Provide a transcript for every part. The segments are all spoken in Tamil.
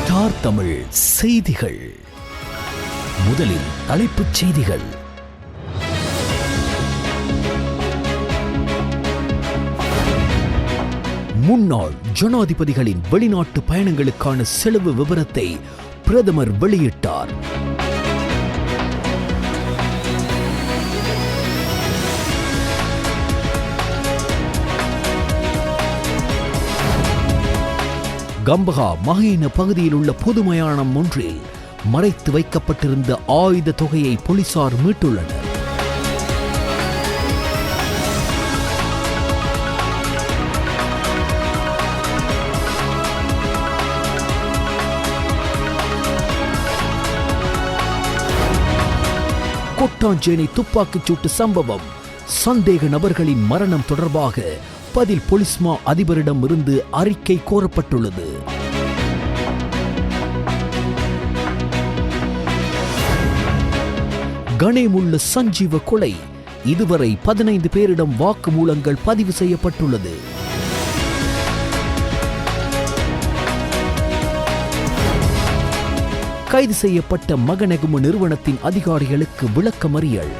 ஸ்டார் தமிழ் செய்திகள். முதலில் தலைப்புச் செய்திகள். முன்னாள் ஜனாதிபதிகளின் வெளிநாட்டு பயணங்களுக்கான செலவு விவரத்தை பிரதமர் வெளியிட்டார். கம்பஹா மஹேன பகுதியில் உள்ள பொது மயானம் ஒன்றில் மறைத்து வைக்கப்பட்டிருந்த ஆயுத தொகையை போலீசார் மீட்டுள்ளனர். கொட்டாஞ்சேனை துப்பாக்கிச் சூட்டு சம்பவம், சந்தேக நபர்களின் மரணம் தொடர்பாக பதில் பொலிஸ்மா அதிபரிடம் இருந்து அறிக்கை கோரப்பட்டுள்ளது. கணேமுள்ள சஞ்சீவ கொலை, இதுவரை 15 பேரிடம் வாக்குமூலங்கள் பதிவு செய்யப்பட்டுள்ளது. கைது செய்யப்பட்ட மகனெகும நிறுவனத்தின் அதிகாரிகளுக்கு விளக்கமறியல்.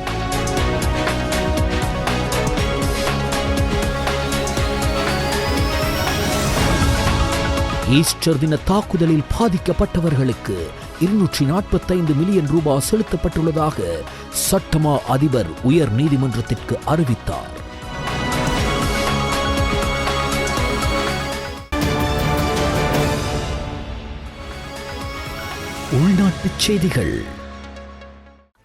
ஈஸ்டர் தின தாக்குதலில் பாதிக்கப்பட்டவர்களுக்கு 245 மில்லியன் ரூபாய் செலுத்தப்பட்டுள்ளதாக சட்டமா அதிபர் உயர் நீதிமன்றத்திற்கு அறிவித்தார். உள்நாட்டுச் செய்திகள்.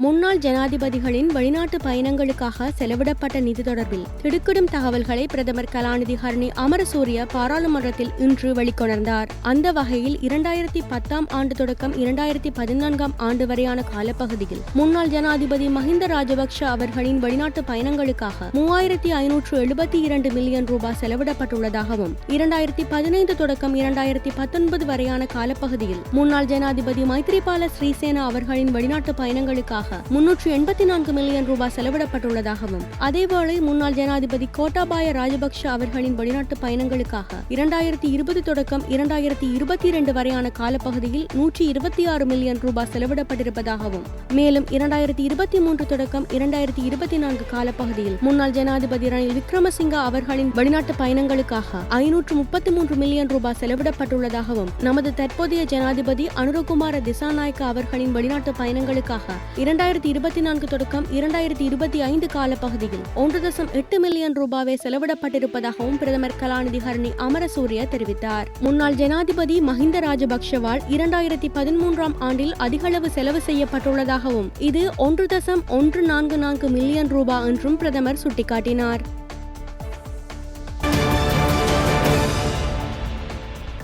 முன்னாள் ஜனாதிபதிகளின் வெளிநாட்டு பயணங்களுக்காக செலவிடப்பட்ட நிதி தொடர்பில் திடுக்கிடும் தகவல்களை பிரதமர் கலாநிதி ஹரணி அமரசூரிய பாராளுமன்றத்தில் இன்று வெளிக்கொணர்ந்தார். அந்த வகையில் 2010 ஆண்டு தொடக்கம் 2014 ஆண்டு வரையான காலப்பகுதியில் முன்னாள் ஜனாதிபதி மஹிந்த ராஜபக்ஷ அவர்களின் வெளிநாட்டு பயணங்களுக்காக 3572 மில்லியன் ரூபாய் செலவிடப்பட்டுள்ளதாகவும் 2015 தொடக்கம் 2019 வரையான காலப்பகுதியில் முன்னாள் ஜனாதிபதி மைத்ரிபால ஸ்ரீசேனா அவர்களின் வெளிநாட்டு பயணங்களுக்காக 384 மில்லியன் ரூபாய் செலவிடப்பட்டுள்ளதாகவும், அதேவேளை முன்னாள் ஜனாதிபதி கோட்டாபாய ராஜபக்ஷ அவர்களின் வெளிநாட்டு பயணங்களுக்காக 2020 தொடக்கம் 2022 வரையான காலப்பகுதியில் 126 மில்லியன் ரூபாய் செலவிடப்பட்டிருப்பதாகவும், மேலும் 2023 தொடக்கம் 2024 காலப்பகுதியில் முன்னாள் ஜனாதிபதி ரணில் விக்ரமசிங்க அவர்களின் வெளிநாட்டு பயணங்களுக்காக 533 மில்லியன் ரூபாய் செலவிடப்பட்டுள்ளதாகவும், நமது தற்போதைய ஜனாதிபதி அனுரகுமார திசாநாயக்க அவர்களின் வெளிநாட்டு பயணங்களுக்காக 2024 தொடக்கம் 2025 காலப்பகுதியில் 1.8 மில்லியன் ரூபாவை செலவிடப்பட்டிருப்பதாகவும் பிரதமர் கலாநிதி ஹரணி அமரசூரிய தெரிவித்தார். முன்னாள் ஜனாதிபதி மஹிந்த ராஜபக்ஷவால் 2013 ஆண்டில் அதிகளவு செலவு செய்யப்பட்டுள்ளதாகவும், இது 1.144 மில்லியன் ரூபாய் என்றும் பிரதமர் சுட்டிக்காட்டினார்.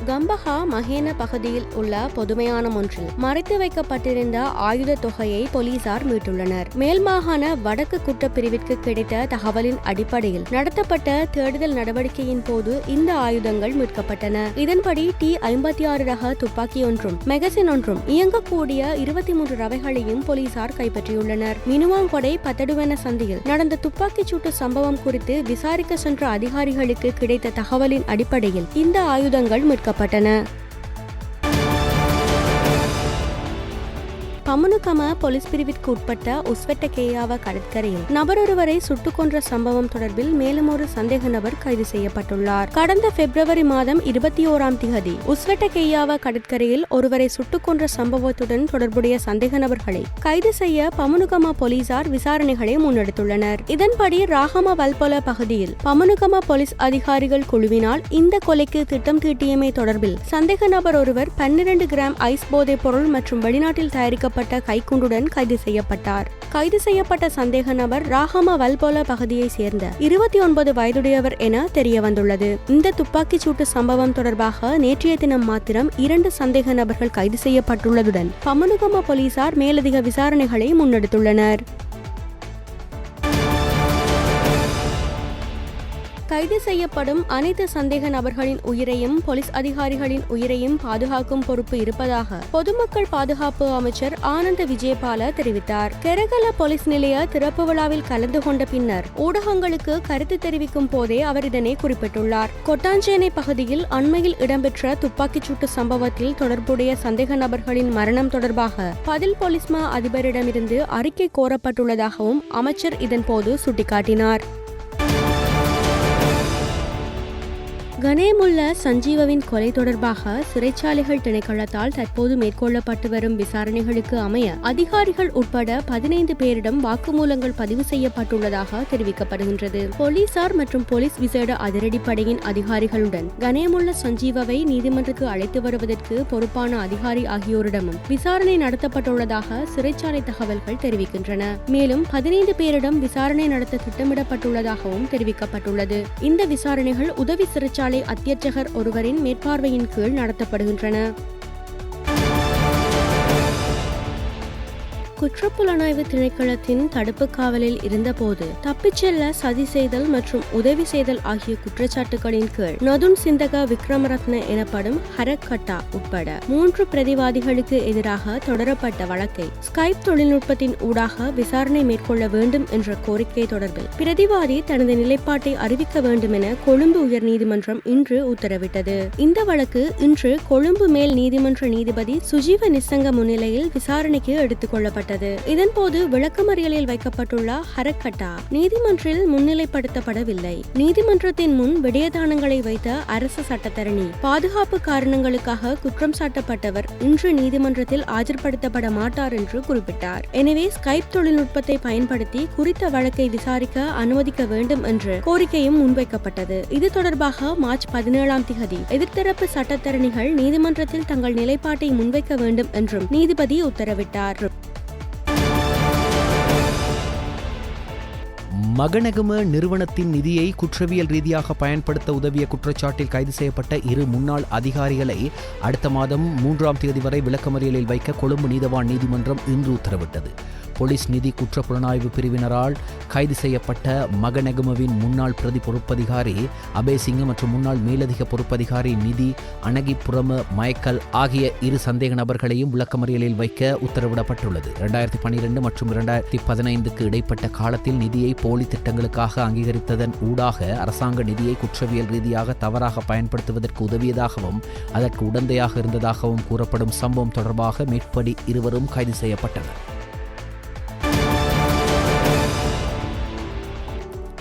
கம்பஹா மஹேன பகுதியில் உள்ள பொதுமையானம் ஒன்றில் மறைத்து வைக்கப்பட்டிருந்த ஆயுத தொகையை போலீசார் மீட்டுள்ளனர். மேல் மாகாண வடக்கு குற்றப்பிரிவிற்கு கிடைத்த தகவலின் அடிப்படையில் நடத்தப்பட்ட தேடுதல் நடவடிக்கையின் போது இந்த ஆயுதங்கள் மீட்கப்பட்டன. இதன்படி T56 ரக துப்பாக்கி ஒன்றும் மெகசின் ஒன்றும் இயங்கக்கூடிய 23 ரவைகளையும் போலீசார் கைப்பற்றியுள்ளனர். மினுவாங்கொடை பத்தடுவென சந்தியில் நடந்த துப்பாக்கிச் சூட்டு சம்பவம் குறித்து விசாரிக்க சென்ற அதிகாரிகளுக்கு கிடைத்த தகவலின் அடிப்படையில் இந்த ஆயுதங்கள் மீட்கப்பட்டன. பமுனுகம போலீஸ் பிரிவிற்கு உட்பட்ட உஸ்வெட்டகேயாவ கடற்கரையில் நபர் ஒருவரை சுட்டுக் கொன்ற சம்பவம் தொடர்பில் மேலும் ஒரு சந்தேக நபர் கைது செய்யப்பட்டுள்ளார். கடந்த பிப்ரவரி மாதம் 21ஆம் திகதி உஸ்வெட்டகேயாவ கடற்கரையில் ஒருவரை சுட்டுக் கொன்ற சம்பவத்துடன் தொடர்புடைய சந்தேக நபர்களை கைது செய்ய பமுனுகம போலீசார் விசாரணைகளை முன்னெடுத்துள்ளனர். இதன்படி ராகம வல்பொல பகுதியில் பமுனுகம போலீஸ் அதிகாரிகள் குழுவினால் இந்த கொலைக்கு திட்டம் தீட்டியமை தொடர்பில் சந்தேக நபர் ஒருவர் 12 கிராம் ஐஸ் போதைப் பொருள் மற்றும் வெளிநாட்டில் தயாரிக்கப்பட்ட கைக்குண்டுடன் கைது செய்யப்பட்டார். கைது செய்யப்பட்ட சந்தேக நபர் ராகம வல்பொல பகுதியை சேர்ந்த 29 வயதுடையவர் என தெரிய வந்துள்ளது. இந்த துப்பாக்கிச் சூட்டு சம்பவம் தொடர்பாக நேற்றைய தினம் மாத்திரம் 2 சந்தேக நபர்கள் கைது செய்யப்பட்டுள்ளதுடன் பமுனுகம போலீசார் மேலதிக விசாரணைகளை முன்னெடுத்துள்ளனர். கைது செய்யப்படும் அனைத்து சந்தேக நபர்களின் உயிரையும் போலீஸ் அதிகாரிகளின் உயிரையும் பாதுகாக்கும் பொறுப்பு இருப்பதாக பொதுமக்கள் பாதுகாப்பு அமைச்சர் ஆனந்த விஜயபால தெரிவித்தார். கெரகல போலீஸ் நிலைய திறப்பு விழாவில் கலந்து கொண்ட பின்னர் ஊடகங்களுக்கு கருத்து தெரிவிக்கும் போதே அவர் இதனை குறிப்பிட்டுள்ளார். கொட்டாஞ்சேனை பகுதியில் அண்மையில் இடம்பெற்ற துப்பாக்கிச்சூட்டு சம்பவத்தில் தொடர்புடைய சந்தேக நபர்களின் மரணம் தொடர்பாக பதில் போலீஸ் மா அதிபரிடமிருந்து அறிக்கை கோரப்பட்டுள்ளதாகவும் அமைச்சர் இதன்போது சுட்டிக்காட்டினார். கனேமுல்ல சஞ்சீவவின் கொலை தொடர்பாக சிறைச்சாலைகள் திணைக்களத்தால் தற்போது மேற்கொள்ளப்பட்டு வரும் விசாரணைகளுக்கு அமைய அதிகாரிகள் உட்பட 15 பேரிடம் வாக்குமூலங்கள் பதிவு செய்யப்பட்டுள்ளதாக தெரிவிக்கப்படுகின்றது. போலீசார் மற்றும் போலீஸ் விசேட அதிரடிப்படையின் அதிகாரிகளுடன் கனேமுல்ல சஞ்சீவவை நீதிமன்றத்துக்கு அழைத்து வருவதற்கு பொறுப்பான அதிகாரி ஆகியோரிடமும் விசாரணை நடத்தப்பட்டுள்ளதாக சிறைச்சாலை தகவல்கள் தெரிவிக்கின்றன. மேலும் 15 பேரிடம் விசாரணை நடத்த திட்டமிடப்பட்டுள்ளதாகவும் தெரிவிக்கப்பட்டுள்ளது. இந்த விசாரணைகள் உதவி சிறைச்சாலை அத்தியட்சகர் ஒருவரின் மேற்பார்வையின் கீழ் நடத்தப்படுகின்றன. குற்றப்புலனாய்வு திணைக்களத்தின் தடுப்பு காவலில் இருந்தபோது தப்பிச் செல்ல சதி செய்தல் மற்றும் உதவி செய்தல் ஆகிய குற்றச்சாட்டுகளின் கீழ் நதுன் சிந்தக விக்ரமரத்ன எனப்படும் ஹரக்கட்டா உட்பட 3 பிரதிவாதிகளுக்கு எதிராக தொடரப்பட்ட வழக்கை ஸ்கைப் தொழில்நுட்பத்தின் ஊடாக விசாரணை மேற்கொள்ள வேண்டும் என்ற கோரிக்கை தொடர்பில் பிரதிவாதி தனது நிலைப்பாட்டை அறிவிக்க வேண்டும் என கொழும்பு உயர் நீதிமன்றம் இன்று உத்தரவிட்டது. இந்த வழக்கு இன்று கொழும்பு மேல் நீதிமன்ற நீதிபதி சுஜீவ நிசங்க முன்னிலையில் விசாரணைக்கு எடுத்துக் கொள்ளப்பட்டது. இதன்போது விளக்கமறியலில் வைக்கப்பட்டுள்ள ஹரக்கட்டா நீதிமன்றில் முன்னிலைப்படுத்தப்படவில்லை. நீதிமன்றத்தின் முன் விடயதானங்களை வைத்த அரசு சட்டத்தரணி பாதுகாப்பு காரணங்களுக்காக குற்றம் சாட்டப்பட்டவர் இன்று நீதிமன்றத்தில் ஆஜர்படுத்தப்பட மாட்டார் என்று குறிப்பிட்டார். எனவே ஸ்கைப் தொழில்நுட்பத்தை பயன்படுத்தி குறித்த வழக்கை விசாரிக்க அனுமதிக்க வேண்டும் என்ற கோரிக்கையும் முன்வைக்கப்பட்டது. இது தொடர்பாக மார்ச் 17ஆம் திகதி எதிர்த்தரப்பு சட்டத்தரணிகள் நீதிமன்றத்தில் தங்கள் நிலைப்பாட்டை முன்வைக்க வேண்டும் என்றும் நீதிபதி உத்தரவிட்டார். மகனகம நிறுவனத்தின் நிதியை குற்றவியல் ரீதியாக பயன்படுத்த உதவிய குற்றச்சாட்டில் கைது செய்யப்பட்ட 2 முன்னாள் அதிகாரிகளை அடுத்த மாதம் 3ஆம் தேதி வரை விளக்கமறியலில் வைக்க கொழும்பு நீதவான் நீதிமன்றம் இன்று உத்தரவிட்டது. போலீஸ் நிதி குற்ற புலனாய்வு பிரிவினரால் கைது செய்யப்பட்ட மகனகமவின் முன்னாள் பிரதி பொறுப்பதிகாரி அபேசிங்க மற்றும் முன்னாள் மேலதிக பொறுப்பதிகாரி நிதி அனகிபுரம மயக்கல் ஆகிய 2 சந்தேக நபர்களையும் விளக்கமறியலில் வைக்க உத்தரவிடப்பட்டுள்ளது. 2012 மற்றும் 2015க்கு இடைப்பட்ட காலத்தில் நிதியை போலி திட்டங்களுக்காக அங்கீகரித்ததன் ஊடாக அரசாங்க நிதியை குற்றவியல் ரீதியாக தவறாக பயன்படுத்துவதற்கு உதவியதாகவும் அதற்கு உடந்தையாக இருந்ததாகவும் கூறப்படும் சம்பவம் தொடர்பாக மேற்படி 2 கைது செய்யப்பட்டனர்.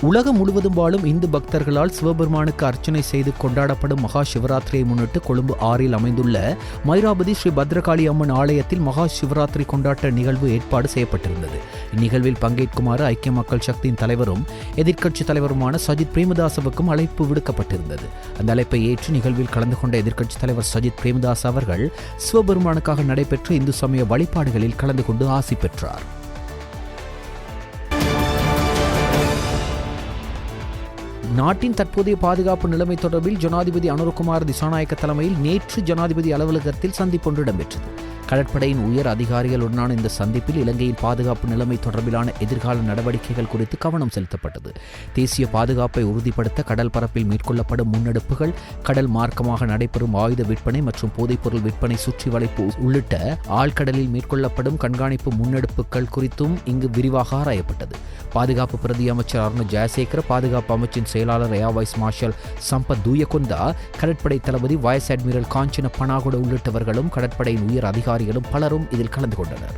உலகம் முழுவதும் வாழும் இந்து பக்தர்களால் சிவபெருமானுக்கு அர்ச்சனை செய்து கொண்டாடப்படும் மகா சிவராத்திரியை முன்னிட்டு கொழும்பு 6ல் அமைந்துள்ள மைராபதி ஸ்ரீ பத்ரகாளி அம்மன் ஆலயத்தில் மகா சிவராத்திரி கொண்டாட்ட நிகழ்வு ஏற்பாடு செய்யப்பட்டிருந்தது. இந்நிகழ்வில் பங்கேற்குமாறு ஐக்கிய மக்கள் சக்தியின் தலைவரும் எதிர்க்கட்சி தலைவருமான சஜித் பிரேமதாசவுக்கும் அழைப்பு விடுக்கப்பட்டிருந்தது. அந்த அழைப்பை ஏற்று நிகழ்வில் கலந்து கொண்ட எதிர்க்கட்சி தலைவர் சஜித் பிரேமதாஸ் அவர்கள் சிவபெருமானுக்காக நடைபெற்ற இந்து சமய வழிபாடுகளில் கலந்து கொண்டு ஆசி பெற்றார். நாட்டின் தற்போதைய பாதுகாப்பு நிலைமை தொடர்பில் ஜனாதிபதி அனுரகுமார் திசாநாயக்க தலைமையில் நேற்று ஜனாதிபதி அலுவலகத்தில் சந்திப்பொன்று இடம்பெற்றது. கடற்படையின் உயர் அதிகாரிகளுடனான இந்த சந்திப்பில் இலங்கையின் பாதுகாப்பு நிலைமை தொடர்பிலான எதிர்கால நடவடிக்கைகள் குறித்து கவனம் செலுத்தப்பட்டது. தேசிய பாதுகாப்பை உறுதிப்படுத்த கடல் பரப்பில் மேற்கொள்ளப்படும் முன்னெடுப்புகள், கடல் மார்க்கமாக நடைபெறும் ஆயுத விற்பனை மற்றும் போதைப்பொருள் விற்பனை சுற்றி வளைப்பு உள்ளிட்ட ஆழ்கடலில் மேற்கொள்ளப்படும் கண்காணிப்பு முன்னெடுப்புகள் குறித்தும் இங்கு விரிவாக ஆராயப்பட்டது. பாதுகாப்பு பிரதி அமைச்சர் அருண ஜெயசேகர, பாதுகாப்பு அமைச்சின் செயலாளர் air vice marshal Sampath Thuyacontha, கடற்படை தளபதி வைஸ் அட்மிரல் காஞ்சன பனாகுட உள்ளிட்டவர்களும் கடற்படையின் உயர் அதிகாரிகளும் பலரும் இதில் கலந்து கொண்டனர்.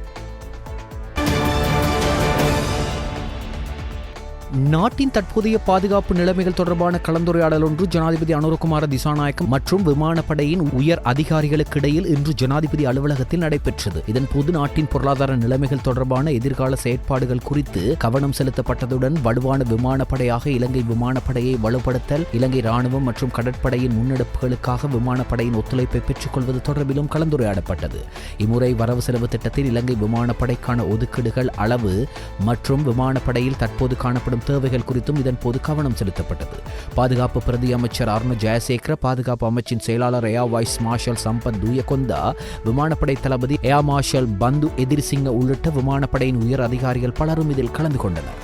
நாட்டின் தற்போதைய பாதுகாப்பு நிலைமைகள் தொடர்பான கலந்துரையாடல் ஒன்று ஜனாதிபதி அனுரகுமார திசாநாயக்க மற்றும் விமானப்படையின் உயர் அதிகாரிகளுக்கு இடையில் இன்று ஜனாதிபதி அலுவலகத்தில் நடைபெற்றது. இதன்போது நாட்டின் பொருளாதார நிலைமைகள் தொடர்பான எதிர்கால செயற்பாடுகள் குறித்து கவனம் செலுத்தப்பட்டதுடன் வலுவான விமானப்படையாக இலங்கை விமானப்படையை வலுப்படுத்தல், இலங்கை ராணுவம் மற்றும் கடற்படையின் முன்னெடுப்புகளுக்காக விமானப்படையின் ஒத்துழைப்பை பெற்றுக் கொள்வது தொடர்பிலும் கலந்துரையாடப்பட்டது. இம்முறை வரவு செலவு திட்டத்தில் இலங்கை விமானப்படைக்கான ஒதுக்கீடுகள் அளவு மற்றும் விமானப்படையில் தற்போது காணப்படும் தேவைகள் குறித்தும் இதன்போது கவனம் செலுத்தப்பட்டது. பாதுகாப்பு பிரதி அமைச்சர் அருண ஜெயசேகர, பாதுகாப்பு அமைச்சின் செயலாளர் air vice marshal Sampath Thuyacontha, விமானப்படை தளபதி ஏர் மார்ஷல் பந்து எதிர்சிங்க உள்ளிட்ட விமானப்படையின் உயர் அதிகாரிகள் பலரும் இதில் கலந்து கொண்டனர்.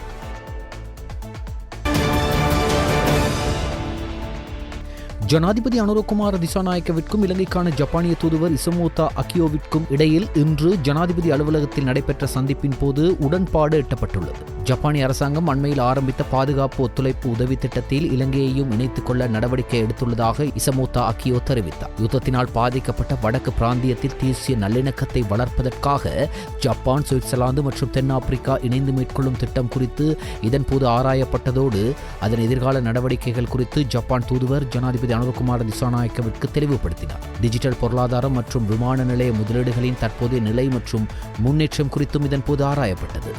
ஜனாதிபதி அனுரகுமார திசாநாயக்கவிற்கும் இலங்கைக்கான ஜப்பானிய தூதுவர் இசமோதா அகியோவிற்கும் இடையில் இன்று ஜனாதிபதி அலுவலகத்தில் நடைபெற்ற சந்திப்பின் போது உடன்பாடு எட்டப்பட்டுள்ளது. ஜப்பானிய அரசாங்கம் அண்மையில் ஆரம்பித்த பாதுகாப்பு ஒத்துழைப்பு உதவி திட்டத்தில் இலங்கையையும் இணைத்துக் கொள்ள நடவடிக்கை எடுத்துள்ளதாக இசமோதா அகியோ தெரிவித்தார். யுத்தத்தினால் பாதிக்கப்பட்ட வடக்கு பிராந்தியத்தில் தேசிய நல்லிணக்கத்தை வளர்ப்பதற்காக ஜப்பான், சுவிட்சர்லாந்து மற்றும் தென்னாப்பிரிக்கா இணைந்து மேற்கொள்ளும் திட்டம் குறித்து இதன்போது ஆராயப்பட்டதோடு அதன் எதிர்கால நடவடிக்கைகள் குறித்து ஜப்பான் தூதுவர் ஜனாதிபதி அனுரகுமார திசாநாயக்கவிற்கு தெளிவுபடுத்தினார். டிஜிட்டல் பொருளாதாரம் மற்றும் விமான நிலைய முதலீடுகளின் தற்போதைய நிலை மற்றும் முன்னேற்றம் குறித்தும் இதன்போது ஆராயப்பட்டது.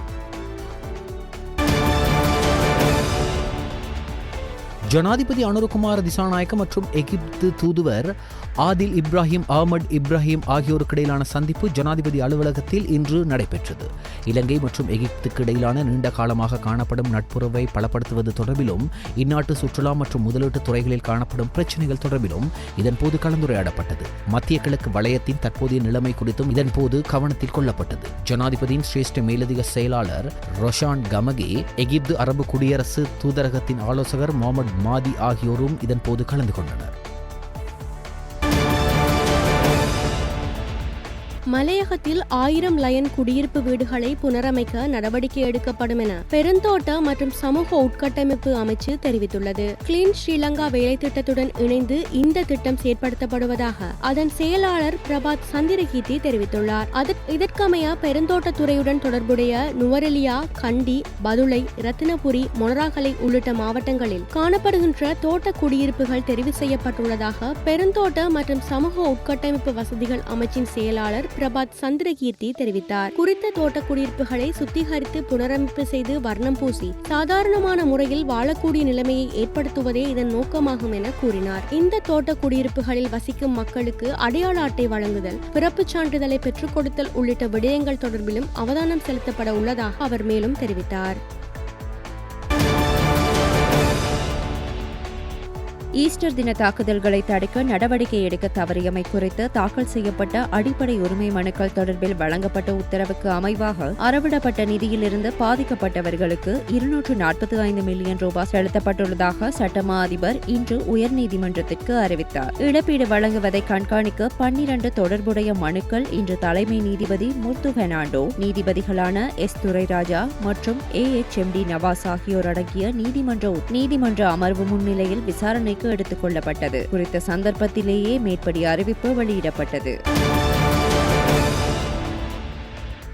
ஜனாதிபதி அனுரகுமார திசாநாயக்க மற்றும் எகிப்து தூதுவர் ஆதில் இப்ராஹிம் அஹ்மத் இப்ராஹிம் ஆகியோருக்கு இடையிலான சந்திப்பு ஜனாதிபதி அலுவலகத்தில் இன்று நடைபெற்றது. இலங்கை மற்றும் எகிப்துக்கு இடையிலான நீண்ட காலமாக காணப்படும் நட்புறவை பலப்படுத்துவது தொடர்பிலும் இந்நாட்டு சுற்றுலா மற்றும் முதலீட்டு துறைகளில் காணப்படும் பிரச்சினைகள் தொடர்பிலும் இதன்போது கலந்துரையாடப்பட்டது. மத்திய கிழக்கு வலயத்தின் தற்போதைய நிலைமை குறித்தும் இதன்போது கவனத்தில் கொள்ளப்பட்டது. ஜனாதிபதியின் சிரேஷ்ட மேலதிக செயலாளர் ரொஷான் கமகே, எகிப்து அரபு குடியரசு தூதரகத்தின் ஆலோசகர் முகமது மாதி ஆகியோரும் இதன்போது கலந்து கொண்டனர். மலையகத்தில் 1000 லயன் குடியிருப்பு வீடுகளை புனரமைக்க நடவடிக்கை எடுக்கப்படும் என பெருந்தோட்ட மற்றும் சமூக உட்கட்டமைப்பு அமைச்சு தெரிவித்துள்ளது. கிளீன் ஸ்ரீலங்கா வேலை திட்டத்துடன் இணைந்து இந்த திட்டம் செயற்படுத்தப்படுவதாக அதன் செயலாளர் பிரபாத் சந்திரகீர்த்தி தெரிவித்துள்ளார். இதற்கமைய பெருந்தோட்டத்துறையுடன் தொடர்புடைய நுவரெலியா, கண்டி, பதுளை, ரத்தினபுரி, மொனராகலை உள்ளிட்ட மாவட்டங்களில் காணப்படுகின்ற தோட்ட குடியிருப்புகள் தெரிவு செய்யப்பட்டுள்ளதாக பெருந்தோட்ட மற்றும் சமூக உட்கட்டமைப்பு வசதிகள் அமைச்சின் செயலாளர் பிரபாத் சந்திரகீர்த்தி தெரிவித்தார். குறித்த தோட்ட குடியிருப்புகளை சுத்திகரித்து புனரமைப்பு செய்து வர்ணம் பூசி சாதாரணமான முறையில் வாழக்கூடிய நிலைமையை ஏற்படுத்துவதே இதன் நோக்கமாகும் என கூறினார். இந்த தோட்ட குடியிருப்புகளில் வசிக்கும் மக்களுக்கு அடையாள அட்டை வழங்குதல், பிறப்புச் சான்றிதழை பெற்றுக் கொடுத்தல் உள்ளிட்ட விடயங்கள் தொடர்பிலும் அவதானம் செலுத்தப்பட உள்ளதாக அவர் மேலும் தெரிவித்தார். ஈஸ்டர் தின தாக்குதல்களை தடுக்க நடவடிக்கை எடுக்க தவறியமை குறித்து தாக்கல் செய்யப்பட்ட அடிப்படை உரிமை மனுக்கள் தொடர்பில் வழங்கப்பட்ட உத்தரவுக்கு அமைவாக அறவிடப்பட்ட நிதியிலிருந்து பாதிக்கப்பட்டவர்களுக்கு 245 மில்லியன் ரூபாய் செலுத்தப்பட்டுள்ளதாக சட்டமா அதிபர் இன்று உயர்நீதிமன்றத்திற்கு அறிவித்தார். இழப்பீடு வழங்குவதை கண்காணிக்க 12 தொடர்புடைய மனுக்கள் இன்று தலைமை நீதிபதி முர்து பெர்னாண்டோ, நீதிபதிகளான எஸ் துரைராஜா மற்றும் AHMD நவாஸ் ஆகியோர் அடங்கிய நீதிமன்ற அமர்வு முன்னிலையில் விசாரணைக்கு எடுத்துக் கொள்ளப்பட்டது. குறித்த சந்தர்ப்பத்திலேயே மேற்படி அறிவிப்பு வெளியிடப்பட்டது.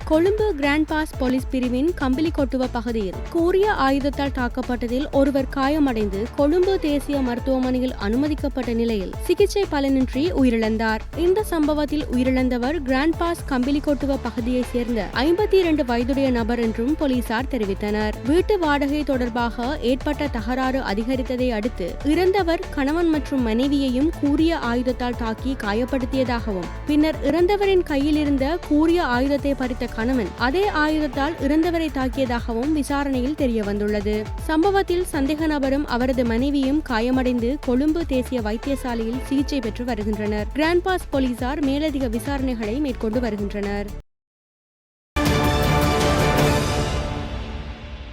கொழும்பு கிராண்ட் பாஸ் போலீஸ் பிரிவின் கம்பிலிகொட்டுவ பகுதியில் கூரிய ஆயுதத்தால் தாக்கப்பட்டதில் ஒருவர் காயமடைந்து கொழும்பு தேசிய மருத்துவமனையில் அனுமதிக்கப்பட்ட நிலையில் சிகிச்சை பலனின்றி உயிரிழந்தார். இந்த சம்பவத்தில் உயிரிழந்தவர் கிராண்ட் பாஸ் கம்பிலிகொட்டுவ பகுதியைச் சேர்ந்த 52 வயதுடைய நபர் என்றும் போலீசார் தெரிவித்தனர். வீட்டு வாடகை தொடர்பாக ஏற்பட்ட தகராறு அதிகரித்ததை அடுத்து இறந்தவர் கணவன் மற்றும் மனைவியையும் கூரிய ஆயுதத்தால் தாக்கி காயப்படுத்தியதாகவும் பின்னர் இறந்தவரின் கையில் இருந்த கூரிய ஆயுதத்தை பறித்த கணவன் அதே ஆயுதத்தால் இறந்தவரை தாக்கியதாகவும் விசாரணையில் தெரியவந்துள்ளது. சம்பவத்தில் சந்தேக நபரும் அவரது மனைவியும் காயமடைந்து கொழும்பு தேசிய வைத்தியசாலையில் சிகிச்சை பெற்று வருகின்றனர். கிராண்ட் பாஸ் போலீசார் மேலதிக விசாரணைகளை மேற்கொண்டு வருகின்றனர்.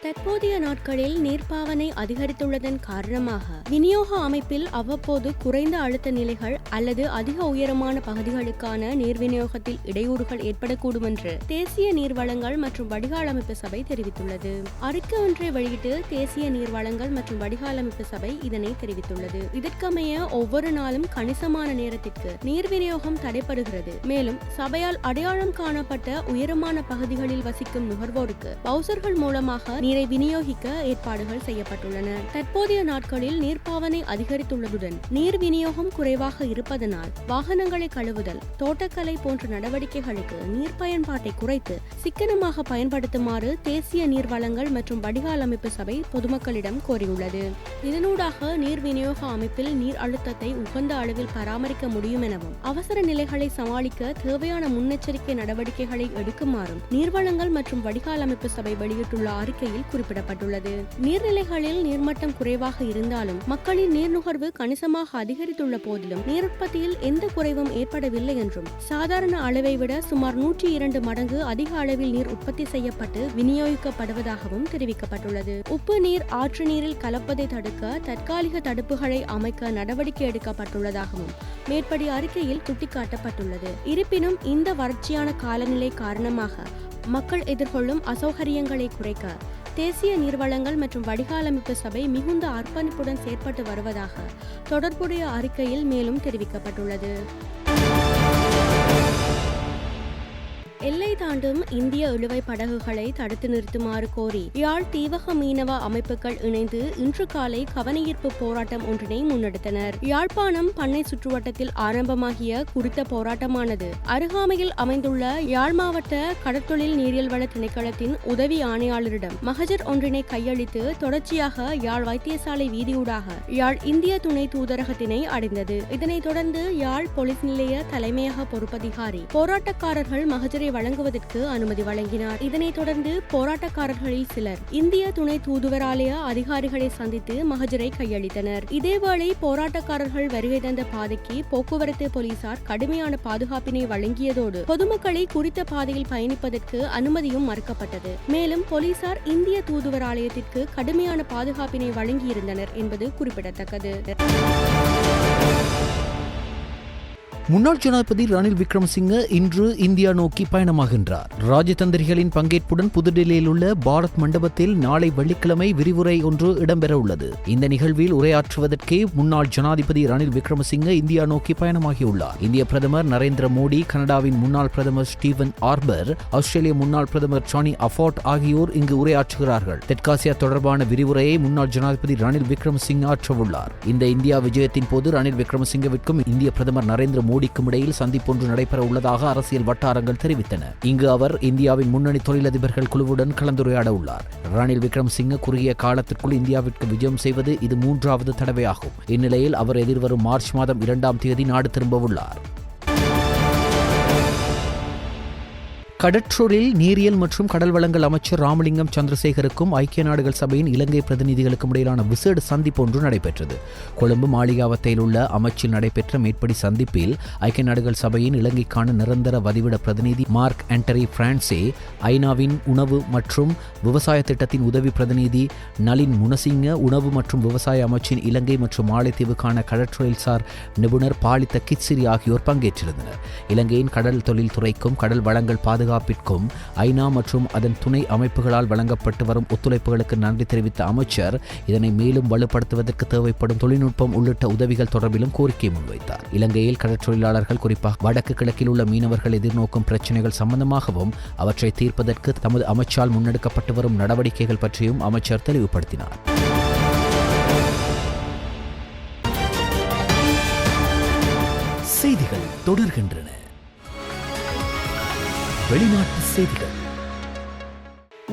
தற்போதைய நாட்களில் நீர்ப்பாவனை அதிகரித்துள்ளதன் காரணமாக விநியோக அமைப்பில் அவ்வப்போது குறைந்த அழுத்த நிலைகள் அல்லது அதிக உயரமான பகுதிகளுக்கான நீர் விநியோகத்தில் இடையூறுகள் ஏற்படக்கூடும் என்று தேசிய நீர்வளங்கள் மற்றும் வடிகால் அமைப்பு சபை தெரிவித்துள்ளது. அறிக்கை ஒன்றை வெளியிட்டு தேசிய நீர்வளங்கள் மற்றும் வடிகால் அமைப்பு சபை இதனை தெரிவித்துள்ளது. இதற்கமைய ஒவ்வொரு நாளும் கணிசமான நேரத்திற்கு நீர் விநியோகம் தடைபடுகிறது. மேலும் சபையால் அடையாளம் காணப்பட்ட உயரமான பகுதிகளில் வசிக்கும் நுகர்வோருக்கு பவுசர்கள் மூலமாக நீரை விநியோகிக்க ஏற்பாடுகள் செய்யப்பட்டுள்ளன. தற்போதைய நாட்களில் நீர்ப்பாவனை அதிகரித்துள்ளதுடன் நீர் விநியோகம் குறைவாக இருப்பதனால் வாகனங்களை கழுவுதல், தோட்டக்கலை போன்ற நடவடிக்கைகளுக்கு நீர் பயன்பாட்டை குறைத்து சிக்கனமாக பயன்படுத்துமாறு தேசிய நீர்வளங்கள் மற்றும் வடிகால் அமைப்பு சபை பொதுமக்களிடம் கோரியுள்ளது. இதனூடாக நீர் விநியோக அமைப்பில் நீர் அழுத்தத்தை உகந்த அளவில் பராமரிக்க முடியும் எனவும் அவசர நிலைகளை சமாளிக்க தேவையான முன்னெச்சரிக்கை நடவடிக்கைகளை எடுக்குமாறும் நீர்வளங்கள் மற்றும் வடிகால் அமைப்பு சபை வெளியிட்டுள்ள அறிக்கையில் குறிப்பிடப்பட்டுள்ளது. நீர்நிலைகளில் நீர்மட்டம் குறைவாக இருந்தாலும் மக்களின் நீர் நுகர்வு கணிசமாக அதிகரித்துள்ள போதிலும் நீர் உற்பத்தியில் எந்த குறைவும் ஏற்படவில்லை என்றும், சாதாரண அளவை விட சுமார் 102 மடங்கு அதிக அளவில் நீர் உற்பத்தி செய்யப்பட்டு விநியோகிக்கப்படுவதாகவும் தெரிவிக்கப்பட்டுள்ளது. உப்பு நீர் ஆற்று நீரில் கலப்பதை தடுக்க தற்காலிக தடுப்புகளை அமைக்க நடவடிக்கை எடுக்கப்பட்டுள்ளதாகவும் மேற்படி அறிக்கையில் சுட்டிக்காட்டப்பட்டுள்ளது. இருப்பினும் இந்த வறட்சியான காலநிலை காரணமாக மக்கள் எதிர்கொள்ளும் அசௌகரியங்களை குறைக்க தேசிய நீர்வளங்கள் மற்றும் வடிகாலமைப்பு சபை மிகுந்த அர்ப்பணிப்புடன் செயற்பட்டு வருவதாக தொடர்புடைய அறிக்கையில் மேலும் தெரிவிக்கப்பட்டுள்ளது. எல்லை தாண்டும் இந்திய இழுவை படகுகளை தடுத்து நிறுத்துமாறு கோரி யாழ் தீவக மீனவ அமைப்புகள் இணைந்து இன்று காலை கவனஈர்ப்பு போராட்டம் ஒன்றினை முன்னெடுத்தனர். யாழ்ப்பாணம் பண்ணை சுற்றுவட்டத்தில் ஆரம்பமாகிய குறித்த போராட்டமானது அருகாமையில் அமைந்துள்ள யாழ் மாவட்ட கடற்தொழில் நீரியல் வள திணைக்களத்தின் உதவி ஆணையாளரிடம் மகஜர் ஒன்றினை கையளித்து தொடர்ச்சியாக யாழ் வைத்தியசாலை வீதியூடாக யாழ் இந்திய துணை தூதரகத்தினை அடைந்தது. இதனைத் தொடர்ந்து யாழ் போலீஸ் நிலைய தலைமையக பொறுப்பதிகாரி போராட்டக்காரர்கள் மகஜரை வழங்குவதற்கு அனுமதி வழங்கினார். இதனைத் தொடர்ந்து போராட்டக்காரர்களில் சிலர் இந்திய துணை தூதுவராலய அதிகாரிகளை சந்தித்து மகஜரை கையளித்தனர். இதேவேளை போராட்டக்காரர்கள் வருகை தந்த பாதைக்கு போக்குவரத்து போலீசார் கடுமையான பாதுகாப்பினை வழங்கியதோடு பொதுமக்களை குறித்த பாதையில் பயணிப்பதற்கு அனுமதியும் மறுக்கப்பட்டது. மேலும் போலீசார் இந்திய தூதுவராலயத்திற்கு கடுமையான பாதுகாப்பினை வழங்கியிருந்தனர் என்பது குறிப்பிடத்தக்கது. முன்னாள் ஜனாதிபதி ரணில் விக்ரமசிங்க இன்று இந்தியா நோக்கி பயணமாகின்றார். ராஜதந்திரிகளின் பங்கேற்புடன் புதுடில்லியில் உள்ள பாரத் மண்டபத்தில் நாளை வெள்ளிக்கிழமை விரிவுரை ஒன்று இடம்பெற உள்ளது. இந்த நிகழ்வில் உரையாற்றுவதற்கே முன்னாள் ஜனாதிபதி ரணில் விக்ரமசிங்க இந்தியா நோக்கி பயணமாகியுள்ளார். இந்திய பிரதமர் நரேந்திர மோடி, கனடாவின் முன்னாள் பிரதமர் ஸ்டீவன் ஆர்பர், ஆஸ்திரேலிய முன்னாள் பிரதமர் ஜானி அஃபோர்ட் ஆகியோர் இங்கு உரையாற்றுகிறார்கள். தெற்காசியா தொடர்பான விரிவுரையை முன்னாள் ஜனாதிபதி ரணில் விக்ரமசிங்க ஆற்றவுள்ளார். இந்த இந்தியா விஜயத்தின் போது ரணில் விக்ரமசிங்கவிற்கும் இந்திய பிரதமர் நரேந்திர மோடிக்கும் இடையில் சந்திப்பொன்று நடைபெற உள்ளதாக அரசியல் வட்டாரங்கள் தெரிவித்தன. இங்கு அவர் இந்தியாவின் முன்னணி தொழிலதிபர்கள் குழுவுடன் கலந்துரையாட உள்ளார். ரணில் விக்ரமசிங்க குறுகிய காலத்திற்குள் இந்தியாவிற்கு விஜயம் செய்வது இது 3வது தடவையாகும். இந்நிலையில் அவர் எதிர்வரும் மார்ச் மாதம் 2ஆம் தேதி நாடு திரும்பவுள்ளார். கடற்றொழில் நீரியல் மற்றும் கடல் வளங்கள் அமைச்சர் ராமலிங்கம் சந்திரசேகருக்கும் ஐக்கிய நாடுகள் சபையின் இலங்கை பிரதிநிதிகளுக்கும் இடையிலான விசேட சந்திப்பு ஒன்று நடைபெற்றது. கொழும்பு மாளிகாவத்தையில் உள்ள அமைச்சில் நடைபெற்ற மேற்படி சந்திப்பில் ஐக்கிய நாடுகள் சபையின் இலங்கைக்கான நிரந்தர வதிவிட பிரதிநிதி மார்க் ஆண்டரி பிரான்சே, ஐநாவின் உணவு மற்றும் விவசாய திட்டத்தின் உதவி பிரதிநிதி நளின் முனசிங்க, உணவு மற்றும் விவசாய அமைச்சின் இலங்கை மற்றும் மாலைத்தீவுக்கான கடற்றொழில் சார் நிபுணர் பாலித்த கிட்சிரி ஆகியோர் பங்கேற்றிருந்தனர். இலங்கையின் கடல் தொழில் துறைக்கும் கடல் வளங்கள் பாதுகாப்பிற்கும் ஐநா மற்றும் அதன் துணை அமைப்புகளால் வழங்கப்பட்டு வரும் ஒத்துழைப்புகளுக்கு நன்றி தெரிவித்த அமைச்சர் இதனை மேலும் வலுப்படுத்துவதற்கு தேவைப்படும் தொழில்நுட்பம் உள்ளிட்ட உதவிகள் தொடர்பிலும் கோரிக்கை முன்வைத்தார். இலங்கையில் கடற்றொழிலாளர்கள், குறிப்பாக வடக்கு கிழக்கில் உள்ள மீனவர்கள் எதிர்நோக்கும் பிரச்சினைகள் சம்பந்தமாகவும் அவற்றை தீர்ப்பதற்கு தமது அமைச்சால் முன்னெடுக்கப்பட்டு வரும் நடவடிக்கைகள் பற்றியும் அமைச்சர் தெளிவுபடுத்தினார். செய்திகள் தொடர்கின்றன. வெளிநாட்டு செய்திகள்.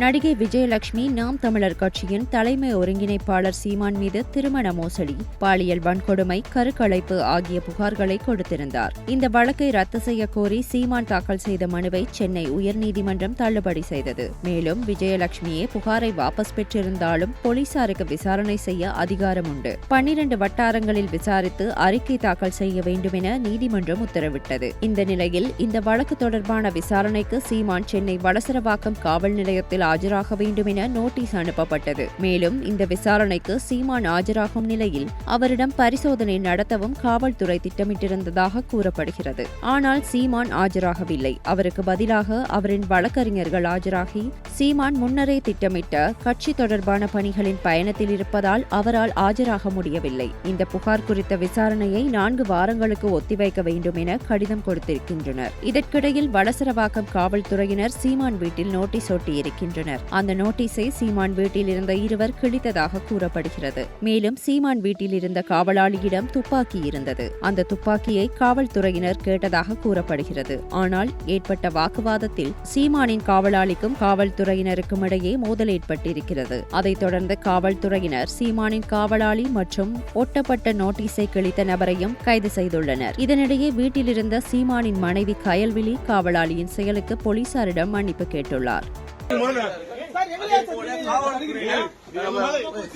நடிகை விஜயலட்சுமி நாம் தமிழர் கட்சியின் தலைமை ஒருங்கிணைப்பாளர் சீமான் மீது திருமண மோசடி, பாலியல் வன்கொடுமை, கருக்கலைப்பு ஆகிய புகார்களை கொடுத்திருந்தார். இந்த வழக்கை ரத்து செய்ய கோரி சீமான் தாக்கல் செய்த மனுவை சென்னை உயர்நீதிமன்றம் தள்ளுபடி செய்தது. மேலும் விஜயலட்சுமியே புகாரை வாபஸ் பெற்றிருந்தாலும் போலீசாருக்கு விசாரணை செய்ய அதிகாரம் உண்டு. 12 வட்டாரங்களில் விசாரித்து அறிக்கை தாக்கல் செய்ய வேண்டும் என நீதிமன்றம் உத்தரவிட்டது. இந்த நிலையில் இந்த வழக்கு தொடர்பான விசாரணைக்கு சீமான் சென்னை வளசரவாக்கம் காவல் நிலையத்தில் ஆஜராக வேண்டும் என நோட்டீஸ் அனுப்பப்பட்டது. மேலும் இந்த விசாரணைக்கு சீமான் ஆஜராகும் நிலையில் அவரிடம் பரிசோதனை நடத்தவும் காவல்துறை திட்டமிட்டிருந்ததாக கூறப்படுகிறது. ஆனால் சீமான் ஆஜராகவில்லை. அவருக்கு பதிலாக அவரின் வழக்கறிஞர்கள் ஆஜராகி சீமான் முன்னரே திட்டமிட்ட கட்சி தொடர்பான பணிகளின் பயணத்தில் இருப்பதால் அவரால் ஆஜராக முடியவில்லை. இந்த புகார் குறித்த விசாரணையை 4 வாரங்களுக்கு ஒத்திவைக்க வேண்டும் என கடிதம் கொடுத்திருக்கின்றனர். இதற்கிடையில் வளசரவாக்கம் காவல்துறையினர் சீமான் வீட்டில் நோட்டீஸ் ஒட்டியிருக்கின்றனர். அந்த நோட்டீஸை சீமான் வீட்டில் இருந்த இருவர் கிழித்ததாக கூறப்படுகிறது. மேலும் சீமான் வீட்டில் இருந்த காவலாளியிடம் துப்பாக்கி இருந்தது. அந்த துப்பாக்கியை காவல்துறையினர் கேட்டதாக கூறப்படுகிறது. ஆனால் ஏற்பட்ட வாக்குவாதத்தில் சீமானின் காவலாளிக்கும் காவல்துறையினருக்கும் இடையே மோதல் ஏற்பட்டிருக்கிறது. அதைத் தொடர்ந்து காவல்துறையினர் சீமானின் காவலாளி மற்றும் ஒட்டப்பட்ட நோட்டீஸை கிழித்த நபரையும் கைது செய்துள்ளனர். இதனிடையே வீட்டில் இருந்த சீமானின் மனைவி கயல்விழி காவலாளியின் செயலுக்கு போலீசாரிடம் மன்னிப்பு கேட்டுள்ளார்.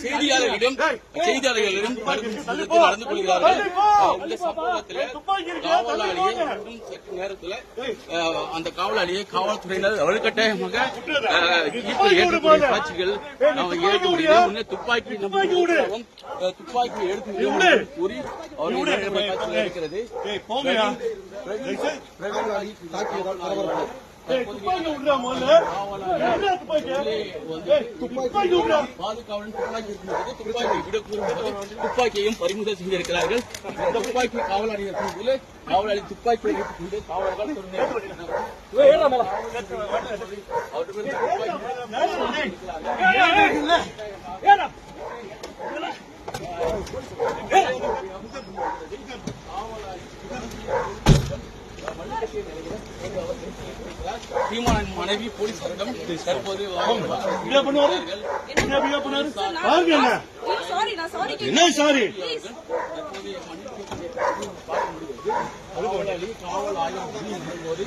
செய்தியாளர்களிடம் நடந்து கொள்கிறார்கள். இந்த சம்பவத்தில் காவலாளியை சற்று நேரத்தில் அந்த காவலாளியை காவல்துறையினர் வலுக்கட்டாயமாக ஏற்கக்கூடிய காட்சிகள் நாம் ஏற்க முடியும். துப்பாக்கி துப்பாக்கி எடுத்து கூறி அவர்கள் காட்சிகள் இருக்கிறது. துப்பாக்கியையும் பறிமுதல் செய்திருக்கிறார்கள். துப்பாக்கி காவலாளி துப்பாக்கி காவலர்கள் சீமானின் மனைவி போலீசாரிடம் தற்போது காவல் ஆய்வு போது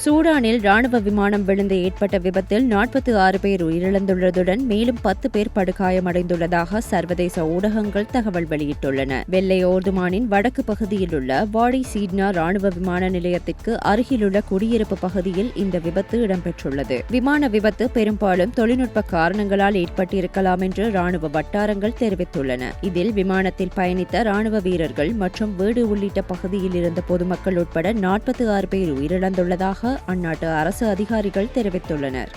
சூடானில் ராணுவ விமானம் விழுந்து ஏற்பட்ட விபத்தில் 46 பேர் உயிரிழந்துள்ளதுடன் மேலும் 10 பேர் படுகாயமடைந்துள்ளதாக சர்வதேச ஊடகங்கள் தகவல் வெளியிட்டுள்ளன. வெள்ளை ஓர்துமானின் வடக்கு பகுதியில் உள்ள வாடி சீட்னா ராணுவ விமான நிலையத்திற்கு அருகிலுள்ள குடியிருப்பு பகுதியில் இந்த விபத்து இடம்பெற்றுள்ளது. விமான விபத்து பெரும்பாலும் தொழில்நுட்ப காரணங்களால் ஏற்பட்டிருக்கலாம் என்று ராணுவ வட்டாரங்கள் தெரிவித்துள்ளன. இதில் விமானத்தில் பயணித்த ராணுவ வீரர்கள் மற்றும் வீடு உள்ளிட்ட பகுதியில் இருந்த பொதுமக்கள் உட்பட 46 பேர் உயிரிழந்துள்ளதாக அந்நாட்டு அரசு அதிகாரிகள் தெரிவித்துள்ளனர்.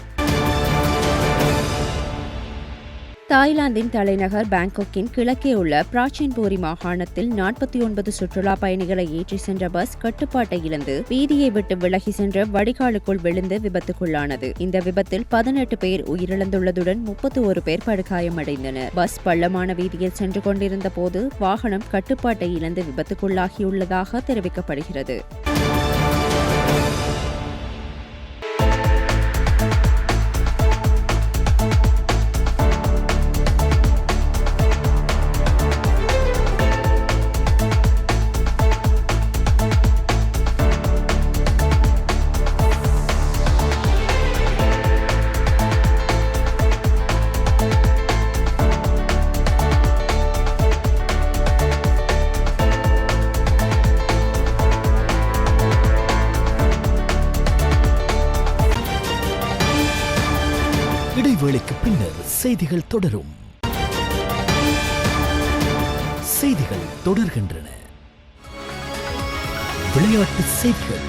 தாய்லாந்தின் தலைநகர் பாங்காக்கின் கிழக்கே உள்ள பிராச்சின்பூரி மாகாணத்தில் 49 சுற்றுலா பயணிகளை ஏற்றி சென்ற பஸ் கட்டுப்பாட்டை இழந்து வீதியை விட்டு விலகி சென்ற வடிகாலுக்குள் விழுந்து விபத்துக்குள்ளானது. இந்த விபத்தில் 18 பேர் உயிரிழந்துள்ளதுடன் 31 பேர் படுகாயமடைந்தனர். பஸ் பள்ளமான வீதியில் சென்று கொண்டிருந்த போது வாகனம் கட்டுப்பாட்டை இழந்து விபத்துக்குள்ளாகியுள்ளதாக தெரிவிக்கப்படுகிறது. இடைவேளைக்கு பின்னர் செய்திகள் தொடரும். செய்திகள் தொடர்கின்றன. விளையாட்டு செய்திகள்.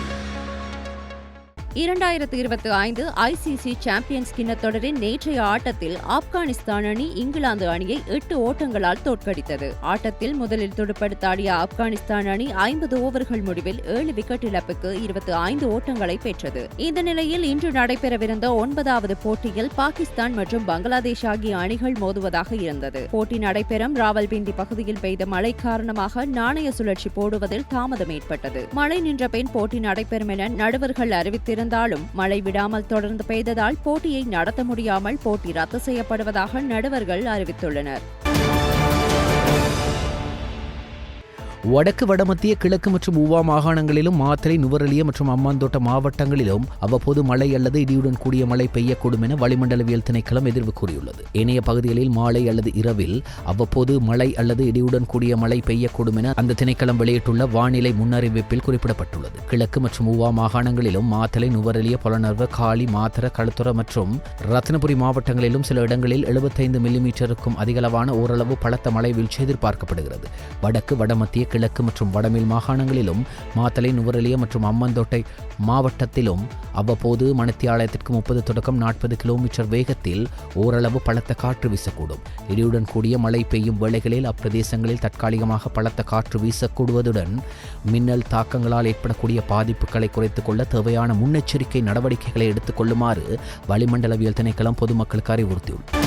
2025 ICC சாம்பியன்ஸ் கிண்ண தொடரின் நேற்றைய ஆட்டத்தில் ஆப்கானிஸ்தான் அணி இங்கிலாந்து அணியை 8 ஓட்டங்களால் தோற்கடித்தது. ஆட்டத்தில் முதலில் துடுப்படுத்தாடிய ஆப்கானிஸ்தான் அணி 50 ஓவர்கள் முடிவில் 7 விக்கெட் இழப்புக்கு 25 ஓட்டங்களை பெற்றது. இந்த நிலையில் இன்று நடைபெறவிருந்த 9வது போட்டியில் பாகிஸ்தான் மற்றும் பங்களாதேஷ் ஆகிய அணிகள் மோதுவதாக இருந்தது. போட்டி நடைபெறும் ராவல்பிண்டி பகுதியில் பெய்த மழை காரணமாக நாணய சுழற்சி போடுவதில் தாமதம் ஏற்பட்டது. மழை நின்ற பின் போட்டி நடைபெறும் என நடுவர்கள் அறிவித்திருந்தாலும் மழை விடாமல் தொடர்ந்து பெய்ததால் போட்டியை நடத்த முடியாமல் போட்டி ரத்து செய்யப்படுவதாக நடுவர்கள் அறிவித்துள்ளனர். வடக்கு வடமத்திய கிழக்கு மற்றும் ஊவா மாகாணங்களிலும் மாத்தறை நுவரெலியா மற்றும் அம்பாந்தோட்ட மாவட்டங்களிலும் அவ்வப்போது மழை அல்லது இடியுடன் கூடிய மழை பெய்யக்கூடும் என வளிமண்டலவியல் திணைக்களம் எதிர்வு கூறியுள்ளது. ஏனைய பகுதிகளில் மாலை அல்லது இரவில் அவ்வப்போது மழை அல்லது இடியுடன் கூடிய மழை பெய்யக்கூடும் என அந்த திணைக்களம் வெளியிட்டுள்ள வானிலை முன்னறிவிப்பில் குறிப்பிடப்பட்டுள்ளது. கிழக்கு மற்றும் ஊவா மாகாணங்களிலும் மாத்தறை நுவரெலியா பொலனர்வ காலி மாத்தர களுத்துறை மற்றும் ரத்னபுரி மாவட்டங்களிலும் சில இடங்களில் 75 மில்லிமீட்டருக்கும் அதிகளவான ஓரளவு பலத்த மழை வீழ்ச்சி எதிர்பார்க்கப்படுகிறது. வடக்கு வடமத்திய கிழக்கு மற்றும் வடமேல் மாகாணங்களிலும் மாத்தளை நுவரெலியா மற்றும் அம்மந்தோட்டை மாவட்டத்திலும் அவ்வப்போது மணித்தியாலயத்திற்கு 30 தொடக்கம் 40 கிலோமீட்டர் வேகத்தில் ஓரளவு பலத்த காற்று வீசக்கூடும். இடியுடன் கூடிய மழை பெய்யும் வேளைகளில் அப்பிரதேசங்களில் தற்காலிகமாக பலத்த காற்று வீசக்கூடுவதுடன் மின்னல் தாக்கங்களால் ஏற்படக்கூடிய பாதிப்புகளை குறைத்துக் கொள்ள தேவையான முன்னெச்சரிக்கை நடவடிக்கைகளை எடுத்துக் கொள்ளுமாறு வளிமண்டலவியல் திணைக்களம் பொதுமக்களுக்கு அறிவுறுத்தியுள்ளது.